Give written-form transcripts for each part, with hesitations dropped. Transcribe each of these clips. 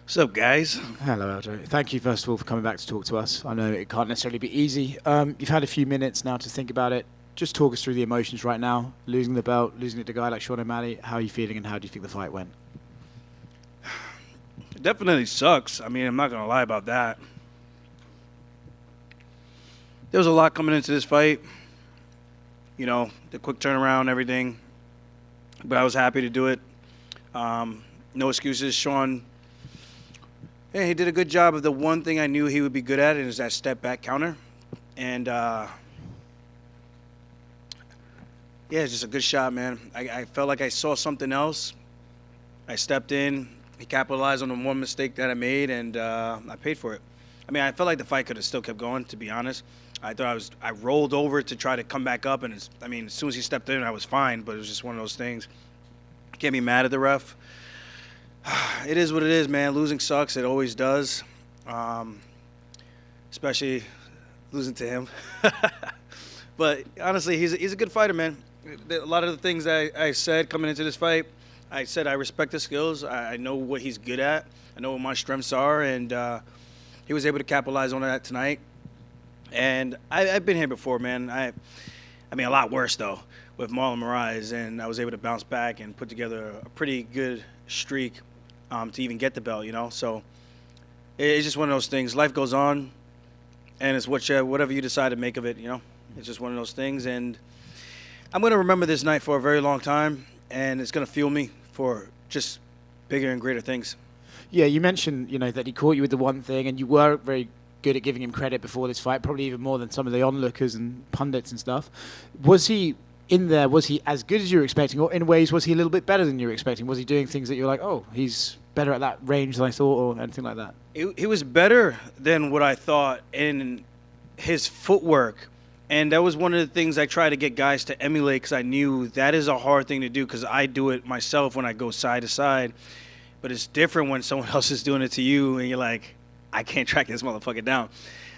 What's up, guys? Hello, Aljo. Thank you, first of all, for coming back to talk to us. I know it can't necessarily be easy. You've had a few minutes now to think about it. Just talk us through the emotions right now. Losing the belt, losing it to a guy like Sean O'Malley. How are you feeling and how do you think the fight went? It definitely sucks. I mean, I'm not going to lie about that. There was a lot coming into this fight. You know, the quick turnaround, everything. But I was happy to do it. No excuses. Sean, he did a good job of the one thing I knew he would be good at, and is that step back counter. And, it's just a good shot, man. I felt like I saw something else. I stepped in. He capitalized on the one mistake that I made, and I paid for it. I mean, I felt like the fight could have still kept going, to be honest. I rolled over to try to come back up, and as soon as he stepped in, I was fine, but it was just one of those things. Can't be mad at the ref. It is what it is, man. Losing sucks. It always does, especially losing to him. But honestly, he's a good fighter, man. A lot of the things I said coming into this fight, I said I respect his skills. I know what he's good at. I know what my strengths are, and he was able to capitalize on that tonight. And I've been here before, man. I mean, a lot worse, though, with Marlon Moraes, and I was able to bounce back and put together a pretty good streak to even get the belt, you know. So it's just one of those things. Life goes on, and it's whatever you decide to make of it, you know. It's just one of those things, and I'm going to remember this night for a very long time, and it's going to fuel me for just bigger and greater things. Yeah, you mentioned, that he caught you with the one thing, and you were very good at giving him credit before this fight, probably even more than some of the onlookers and pundits and stuff. Was he in there, was he as good as you were expecting, or in ways was he a little bit better than you were expecting? Was he doing things that you're like, oh, he's better at that range than I thought, or anything like that? He was better than what I thought in his footwork. And that was one of the things I try to get guys to emulate, because I knew that is a hard thing to do, because I do it myself when I go side to side. But it's different when someone else is doing it to you and you're like, I can't track this motherfucker down.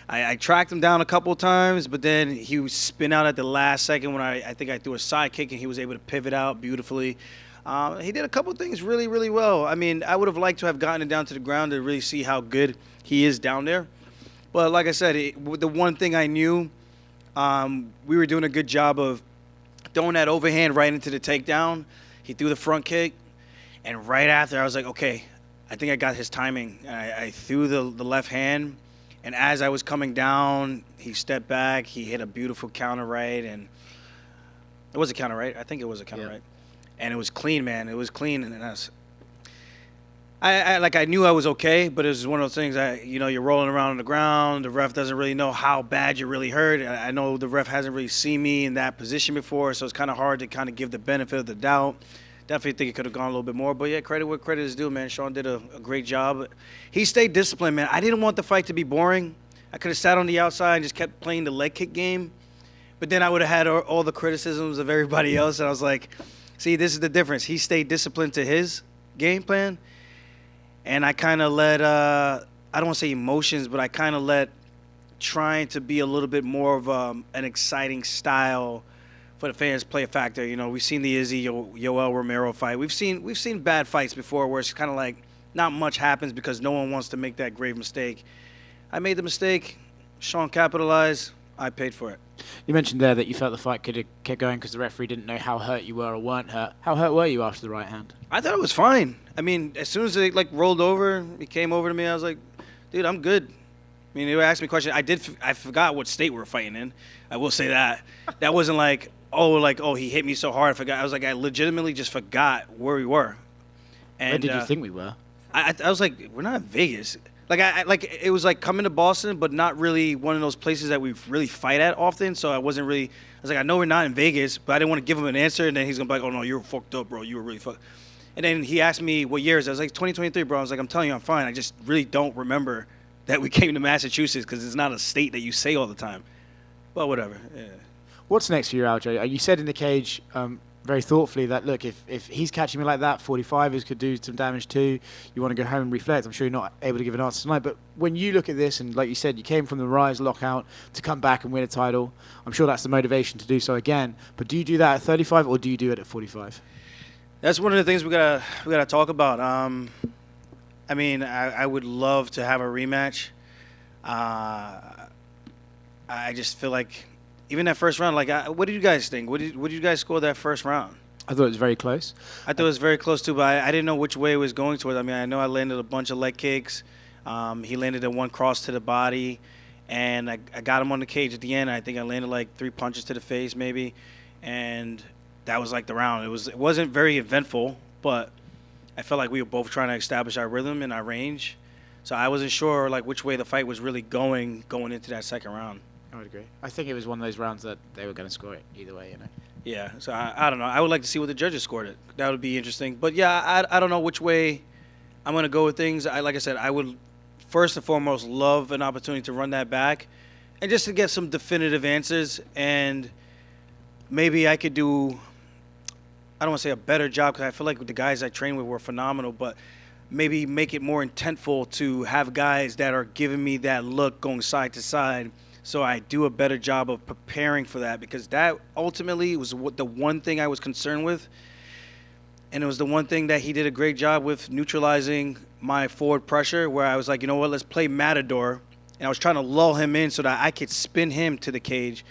I tracked him down a couple of times, but then he would spin out at the last second when I think I threw a side kick and he was able to pivot out beautifully. He did a couple of things really, really well. I mean, I would have liked to have gotten it down to the ground to really see how good he is down there. But like I said, the one thing I knew, we were doing a good job of throwing that overhand right into the takedown. He threw the front kick, and right after I was like, okay, I think I got his timing. I threw the left hand, and as I was coming down, he stepped back. He hit a beautiful counter right, and it was a counter right. I think it was a counter right, and it was clean, man. It was clean, and I knew I was okay, but it was one of those things. You're rolling around on the ground. The ref doesn't really know how bad you're really hurt. I know the ref hasn't really seen me in that position before, so it's kind of hard to kind of give the benefit of the doubt. Definitely think it could have gone a little bit more, but yeah, credit where credit is due, man. Sean did a great job. He stayed disciplined, man. I didn't want the fight to be boring. I could have sat on the outside and just kept playing the leg kick game, but then I would have had all the criticisms of everybody else, and I was like, see, this is the difference. He stayed disciplined to his game plan. And I kind of let, I don't want to say emotions, but I kind of let trying to be a little bit more of an exciting style for the fans play a factor. You know, we've seen the Izzy Yoel Romero fight. We've seen bad fights before where it's kind of like not much happens because no one wants to make that grave mistake. I made the mistake. Sean capitalized. I paid for it. You mentioned there that you felt the fight could have kept going because the referee didn't know how hurt you were or weren't hurt. How hurt were you after the right hand? I thought it was fine. I mean, as soon as they rolled over, he came over to me. I was like, dude, I'm good. I mean, they asked me a question. I forgot what state we were fighting in. I will say that. That wasn't oh, he hit me so hard. I forgot. I was like, I legitimately just forgot where we were. And, where did you think we were? I was like, we're not in Vegas. It was like coming to Boston, but not really one of those places that we really fight at often. So I was like, I know we're not in Vegas, but I didn't want to give him an answer. And then he's going to be like, oh, no, you're fucked up, bro. You were really fucked. And then he asked me what year is it. I was like, 2023, bro. I was like, I'm telling you, I'm fine. I just really don't remember that we came to Massachusetts because it's not a state that you say all the time. But whatever. Yeah. What's next for you, Aljo? You said in the cage very thoughtfully that, look, if he's catching me like that, 45ers could do some damage too. You want to go home and reflect. I'm sure you're not able to give an answer tonight. But when you look at this, and like you said, you came from the Rise lockout to come back and win a title, I'm sure that's the motivation to do so again. But do you do that at 35 or do you do it at 45? That's one of the things we gotta talk about. I mean, I would love to have a rematch. Uh, I just feel like even that first round, like, what did you guys think? What did you guys score that first round? I thought it was very close. I thought it was very close too, but I didn't know which way it was going towards. I mean, I know I landed a bunch of leg kicks. He landed a one cross to the body, and I got him on the cage at the end. I think I landed like 3 punches to the face maybe, and that was like the round. It wasn't very eventful, but I felt like we were both trying to establish our rhythm and our range. So I wasn't sure like which way the fight was really going into that second round. I would agree. I think it was one of those rounds that they were going to score it either way, you know. Yeah, so I don't know. I would like to see what the judges scored it. That would be interesting. But yeah, I don't know which way I'm going to go with things. Like I said, I would first and foremost love an opportunity to run that back and just to get some definitive answers. And maybe I could do, I don't want to say a better job because I feel like the guys I trained with were phenomenal, but maybe make it more intentful to have guys that are giving me that look going side to side, so I do a better job of preparing for that, because that ultimately was the one thing I was concerned with, and it was the one thing that he did a great job with, neutralizing my forward pressure, where I was like, you know what, let's play Matador, and I was trying to lull him in so that I could spin him to the cage,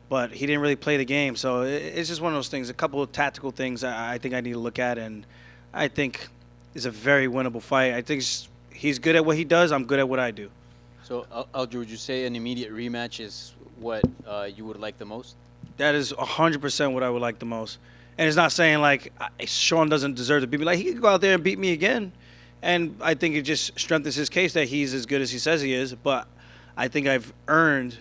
but he didn't really play the game. So it's just one of those things, a couple of tactical things I think I need to look at, and I think it's a very winnable fight. I think he's good at what he does. I'm good at what I do. So, Aljo, would you say an immediate rematch is what you would like the most? That is 100% what I would like the most. And it's not saying like Sean doesn't deserve to beat me. Like, he could go out there and beat me again. And I think it just strengthens his case that he's as good as he says he is. But I think I've earned,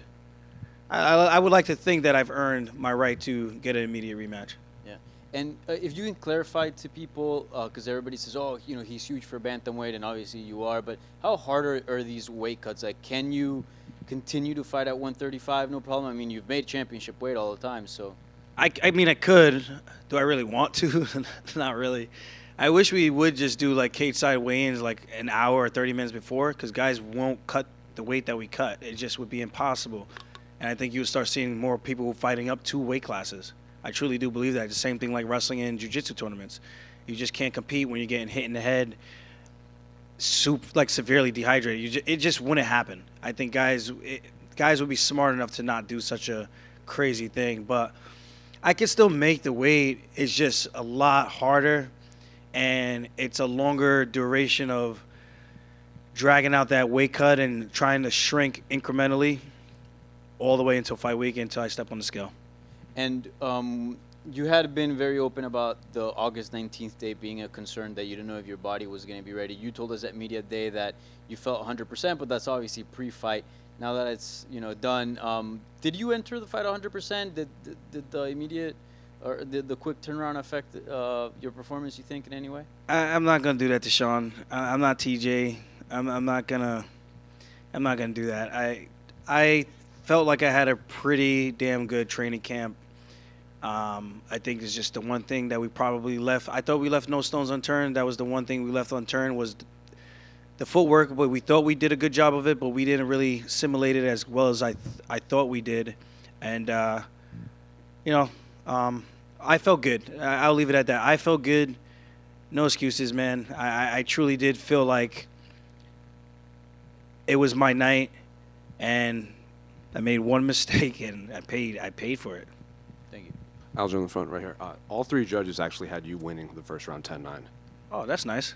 I would like to think that I've earned my right to get an immediate rematch. Yeah. And if you can clarify to people, because everybody says, oh, you know, he's huge for bantamweight, and obviously you are, but how hard are these weight cuts? Like, can you continue to fight at 135, no problem? I mean, you've made championship weight all the time, so. I mean, I could. Do I really want to? Not really. I wish we would just do like cage side weigh-ins like an hour or 30 minutes before, because guys won't cut the weight that we cut. It just would be impossible. And I think you would start seeing more people fighting up 2 weight classes. I truly do believe that. It's the same thing like wrestling and jiu-jitsu tournaments. You just can't compete when you're getting hit in the head, like severely dehydrated. It just wouldn't happen. I think guys would be smart enough to not do such a crazy thing. But I can still make the weight. It's just a lot harder, and it's a longer duration of dragging out that weight cut and trying to shrink incrementally all the way until fight week, until I step on the scale. And you had been very open about the August 19th date being a concern, that you didn't know if your body was going to be ready. You told us at media day that you felt 100%, but that's obviously pre-fight. Now that it's, you know, done, did you enter the fight 100%? Did the immediate or did the quick turnaround affect your performance, you think, in any way? I'm not gonna do that to Sean. I'm not TJ. I'm not gonna do that. I felt like I had a pretty damn good training camp. I think it's just the one thing that we probably left. I thought we left no stones unturned. That was the one thing we left unturned, was the footwork. But we thought we did a good job of it, but we didn't really simulate it as well as I thought we did. And I felt good. I'll leave it at that. I felt good. No excuses, man. I truly did feel like it was my night, and I made one mistake, and I paid for it. Thank you. Aljo in the front right here. All 3 judges actually had you winning the first round 10-9. Oh, that's nice.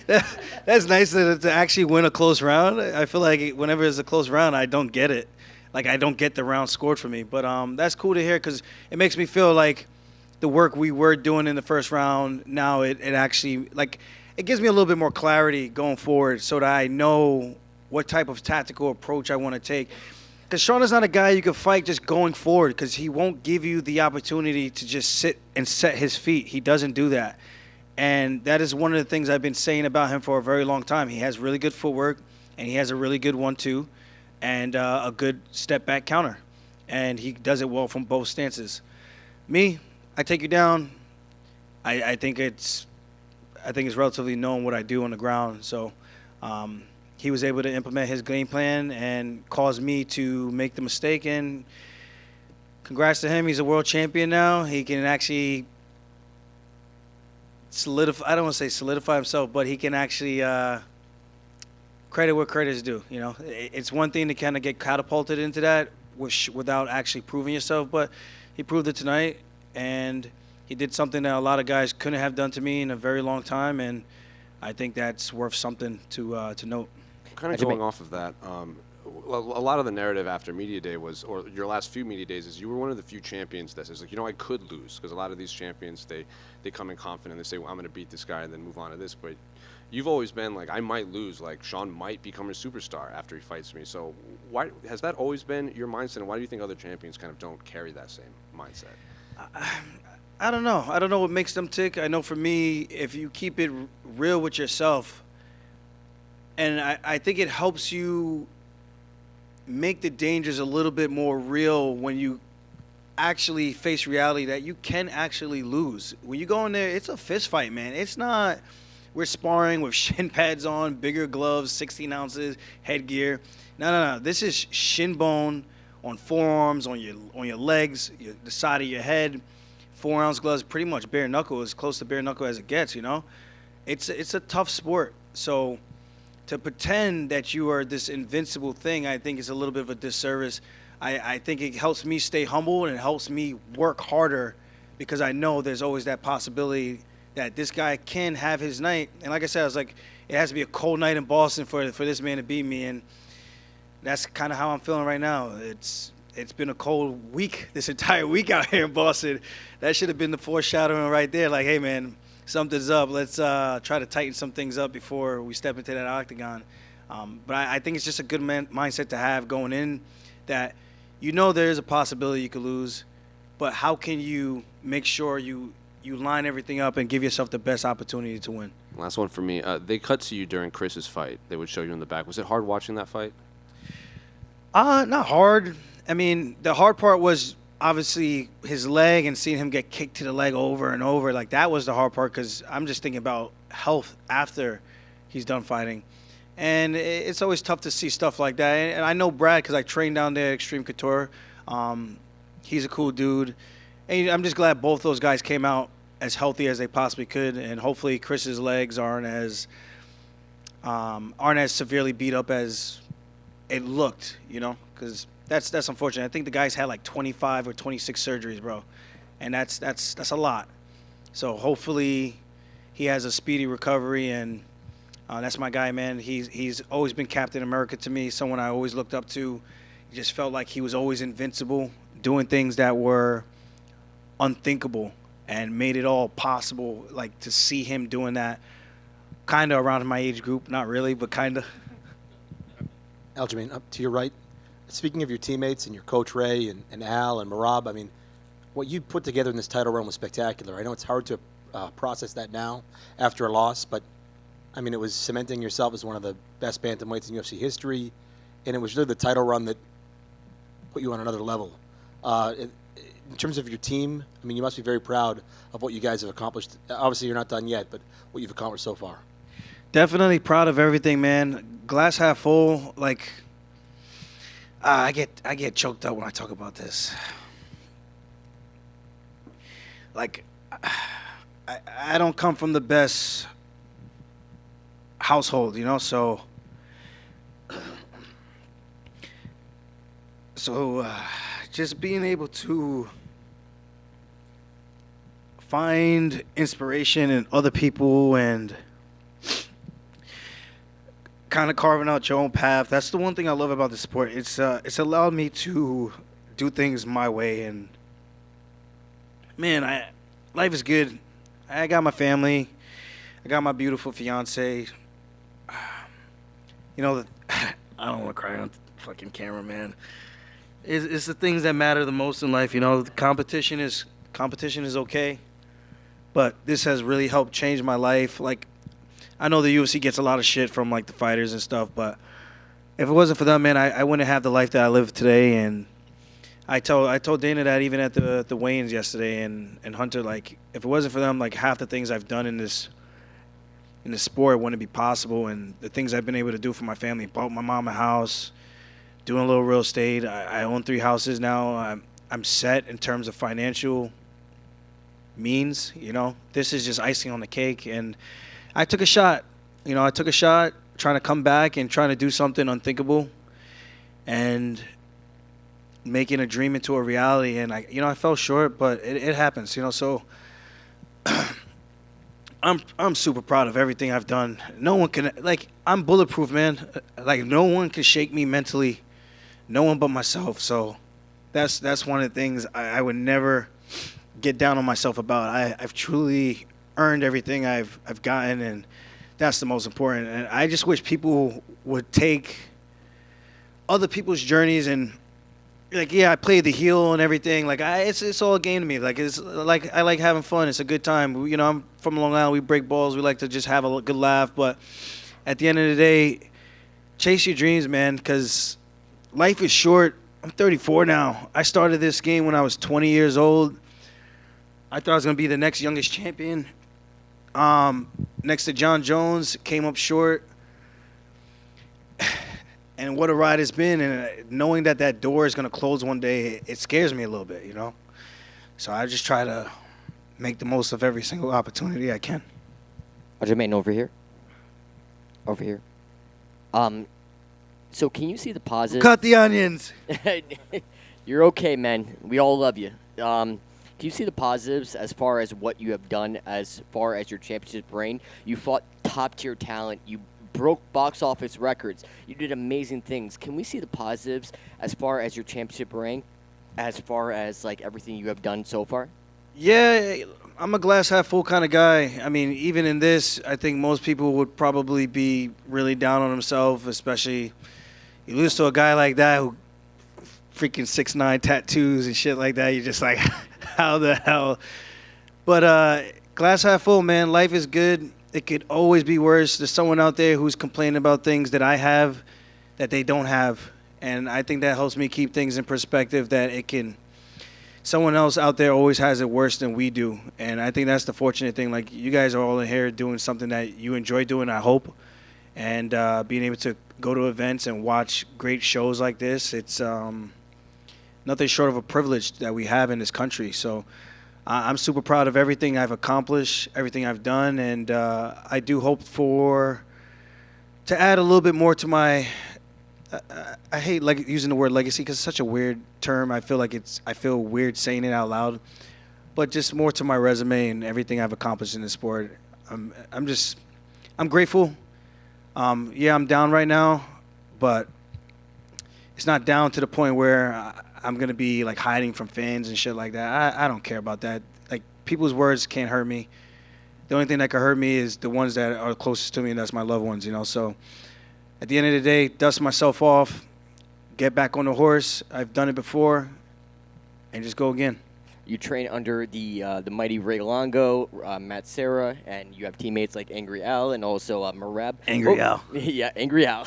That's nice to actually win a close round. I feel like whenever it's a close round, I don't get it. Like, I don't get the round scored for me. But that's cool to hear, because it makes me feel like the work we were doing in the first round, now it actually, like, it gives me a little bit more clarity going forward, so that I know what type of tactical approach I want to take. Because Sean is not a guy you can fight just going forward, because he won't give you the opportunity to just sit and set his feet. He doesn't do that. And that is one of the things I've been saying about him for a very long time. He has really good footwork, and he has a really good 1-2, and a good step-back counter. And he does it well from both stances. Me, I take you down. I think it's relatively known what I do on the ground. So he was able to implement his game plan and cause me to make the mistake. And congrats to him. He's a world champion now. He can actually solidify. I don't want to say solidify himself, but he can actually credit where credit is due. It's one thing to kind of get catapulted into that without actually proving yourself, but he proved it tonight, and he did something that a lot of guys couldn't have done to me in a very long time, and I think that's worth something to note. Kind of going off of that, a lot of the narrative after media day was, or your last few media days, is you were one of the few champions that says, like, I could lose, because a lot of these champions, they come in confident, they say, well, I'm going to beat this guy and then move on to this, but you've always been like, I might lose, like Sean might become a superstar after he fights me. So why has that always been your mindset, and why do you think other champions kind of don't carry that same mindset? I don't know. I don't know what makes them tick. I know for me, if you keep it real with yourself, and I think it helps you make the dangers a little bit more real when you actually face reality that you can actually lose. When you go in there, it's a fist fight, man. It's not we're sparring with shin pads on, bigger gloves, 16 ounces, headgear. No. This is shin bone on forearms, on your legs, the side of your head. 4-ounce gloves, pretty much bare knuckle, as close to bare knuckle as it gets. It's a tough sport. So to pretend that you are this invincible thing, I think is a little bit of a disservice. I think it helps me stay humble, and it helps me work harder, because I know there's always that possibility that this guy can have his night. And like I said, I was like, it has to be a cold night in Boston for this man to beat me, and that's kind of how I'm feeling right now. It's been a cold week, this entire week out here in Boston. That should have been the foreshadowing right there. Like, hey, man, something's up. Let's try to tighten some things up before we step into that octagon. But I think it's just a good mindset to have going in, that there is a possibility you could lose, but how can you make sure you line everything up and give yourself the best opportunity to win? Last one for me. They cut to you during Chris's fight. They would show you in the back. Was it hard watching that fight? Not hard. I mean, the hard part was obviously his leg and seeing him get kicked to the leg over and over. Like, that was the hard part, because I'm just thinking about health after he's done fighting. And it's always tough to see stuff like that. And I know Brad, because I trained down there at Extreme Couture. He's a cool dude. And I'm just glad both those guys came out as healthy as they possibly could. And hopefully Chris's legs aren't as severely beat up as it looked, because that's unfortunate. I think the guy's had like 25 or 26 surgeries, bro, and that's a lot. So hopefully he has a speedy recovery, and that's my guy, man. He's always been Captain America to me, someone I always looked up to. He just felt like he was always invincible, doing things that were unthinkable, and made it all possible. Like, to see him doing that, kind of around my age group, not really, but kind of. Aljamain, up to your right. Speaking of your teammates and your coach Ray and Al and Marab, I mean, what you put together in this title run was spectacular. I know it's hard to process that now after a loss, but I mean, it was cementing yourself as one of the best bantamweights in UFC history, and it was really the title run that put you on another level. In terms of your team, I mean, you must be very proud of what you guys have accomplished. Obviously, you're not done yet, but what you've accomplished so far. Definitely proud of everything, man. Glass half full. Like, I get choked up when I talk about this. Like, I don't come from the best household, so just being able to find inspiration in other people and kind of carving out your own path. That's the one thing I love about the sport. It's allowed me to do things my way, and man, life is good. I got my family. I got my beautiful fiance. I don't want to cry on fucking camera, man. It's the things that matter the most in life. The competition is okay, but this has really helped change my life. Like, I know the UFC gets a lot of shit from like the fighters and stuff, but if it wasn't for them, man, I wouldn't have the life that I live today. And I told Dana that even at the weigh-ins yesterday, and Hunter, like, if it wasn't for them, like, half the things I've done in this sport wouldn't be possible. And the things I've been able to do for my family, bought my mom a house, doing a little real estate. I own 3 houses now. I'm set in terms of financial means. This is just icing on the cake. And I took a shot. I took a shot trying to come back and trying to do something unthinkable and making a dream into a reality. And I fell short, but it happens. So I'm super proud of everything I've done. No one can I'm bulletproof, man. No one can shake me mentally. No one but myself. So that's one of the things I would never get down on myself about. I've truly earned everything I've gotten, and that's the most important. And I just wish people would take other people's journeys and I played the heel and everything. It's all a game to me. I like having fun. It's a good time. I'm from Long Island. We break balls. We like to just have a good laugh. But at the end of the day, chase your dreams, man, because life is short. I'm 34 now. I started this game when I was 20 years old. I thought I was going to be the next youngest champion. Next to John Jones, came up short. And what a ride it's been, and knowing that door is going to close one day, it scares me a little bit, So I just try to make the most of every single opportunity I can. Aljamain, over here. Over here. So can you see the positive? Cut the onions. You're okay, man. We all love you. Can you see the positives as far as what you have done as far as your championship reign? You fought top-tier talent. You broke box office records. You did amazing things. Can we see the positives as far as your championship reign, as far as everything you have done so far? Yeah, I'm a glass half full kind of guy. I mean, even in this, I think most people would probably be really down on themselves, especially you lose to a guy like that who freaking 6'9" tattoos and shit like that. You're just like, how the hell? But glass half full, man. Life is good. It could always be worse. There's someone out there who's complaining about things that I have that they don't have. And I think that helps me keep things in perspective, that someone else out there always has it worse than we do. And I think that's the fortunate thing. You guys are all in here doing something that you enjoy doing, I hope. And being able to go to events and watch great shows like this, it's nothing short of a privilege that we have in this country. So I'm super proud of everything I've accomplished, everything I've done, and I do hope to add a little bit more to my. I hate using the word legacy because it's such a weird term. I feel weird saying it out loud, but just more to my resume and everything I've accomplished in the sport. I'm grateful. I'm down right now, but it's not down to the point where I'm going to be hiding from fans and shit like that. I don't care about that. People's words can't hurt me. The only thing that can hurt me is the ones that are closest to me, and that's my loved ones, So at the end of the day, dust myself off, get back on the horse. I've done it before, and just go again. You train under the mighty Ray Longo, Matt Serra, and you have teammates like Angry Al and also Marab. Angry Al. Yeah, Angry Al.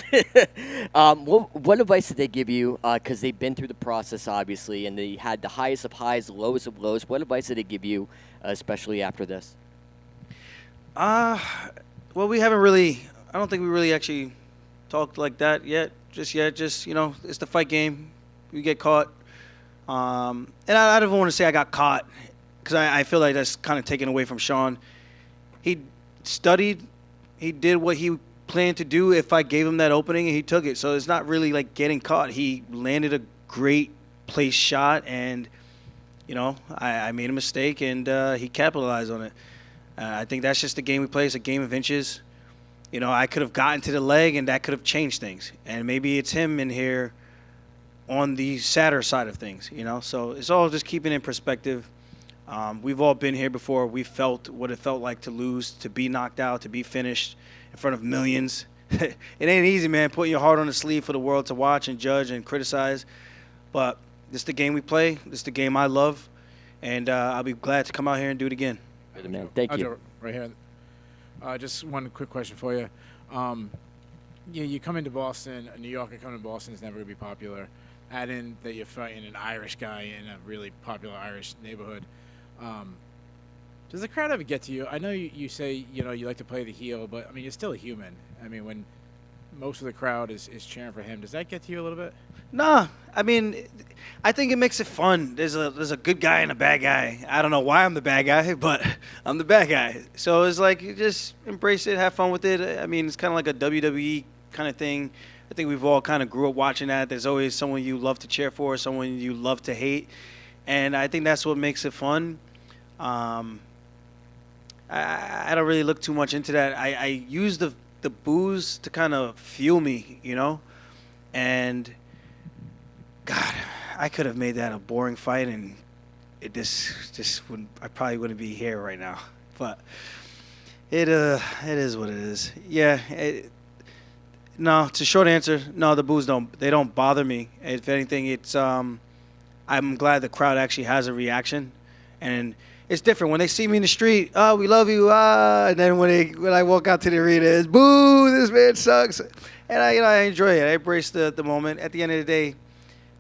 What advice did they give you? Because they've been through the process, obviously, and they had the highest of highs, lowest of lows. What advice did they give you, especially after this? Well, we haven't really. I don't think we really actually talked like that yet. Just it's the fight game. We get caught. And I don't want to say I got caught because I feel like that's kind of taken away from Sean. He studied. He did what he planned to do if I gave him that opening, and he took it. So it's not really getting caught. He landed a great place shot, and, I made a mistake, and he capitalized on it. I think that's just the game we play. It's a game of inches. I could have gotten to the leg, and that could have changed things. And maybe it's him in here on the sadder side of things, So it's all just keeping in perspective. We've all been here before. We felt what it felt like to lose, to be knocked out, to be finished in front of millions. It ain't easy, man, putting your heart on the sleeve for the world to watch and judge and criticize. But this is the game we play. This is the game I love. And I'll be glad to come out here and do it again. Man, thank you. Right here. Just one quick question for you. You come into Boston, New Yorker coming to Boston is never going to be popular. Add in that you're fighting an Irish guy in a really popular Irish neighborhood. Does the crowd ever get to you? I know you say you like to play the heel, but I mean you're still a human. I mean when most of the crowd is cheering for him. Does that get to you a little bit? Nah, I mean, I think it makes it fun. There's a good guy and a bad guy. I don't know why I'm the bad guy, but I'm the bad guy. So it's like you just embrace it, have fun with it. I mean, it's kind of like a WWE kind of thing. I think we've all kind of grew up watching that. There's always someone you love to cheer for, someone you love to hate, and I think that's what makes it fun. I don't really look too much into that. I use the booze to kind of fuel me, you know, and God, I could have made that a boring fight, and just wouldn't. I probably wouldn't be here right now. But it is what it is. Yeah. No, it's a short answer. No, the booze don't bother me. If anything, it's I'm glad the crowd actually has a reaction, and it's different when they see me in the street. Oh, we love you. And then when I walk out to the arena, it's boo. This man sucks, and I enjoy it. I embrace the moment. At the end of the day.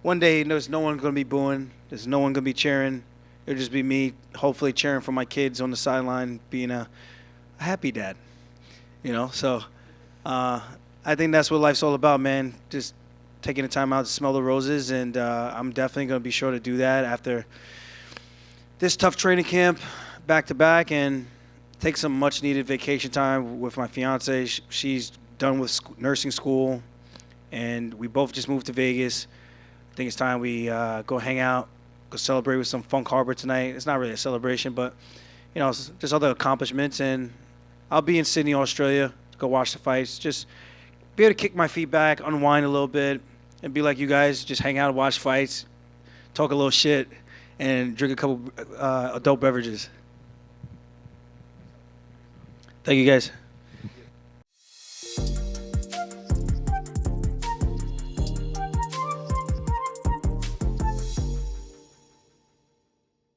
One day, there's no one going to be booing. There's no one going to be cheering. It'll just be me, hopefully cheering for my kids on the sideline, being a happy dad. You know, so I think that's what life's all about, man. Just taking the time out to smell the roses, and I'm definitely going to be sure to do that after this tough training camp, back-to-back, and take some much-needed vacation time with my fiance. She's done with nursing school, and we both just moved to Vegas. I think it's time we go hang out, go celebrate with some Funk Harbor tonight. It's not really a celebration, but, you know, just other accomplishments. And I'll be in Sydney, Australia, to go watch the fights. Just be able to kick my feet back, unwind a little bit, and be like you guys, just hang out and watch fights, talk a little shit, and drink a couple adult beverages. Thank you, guys.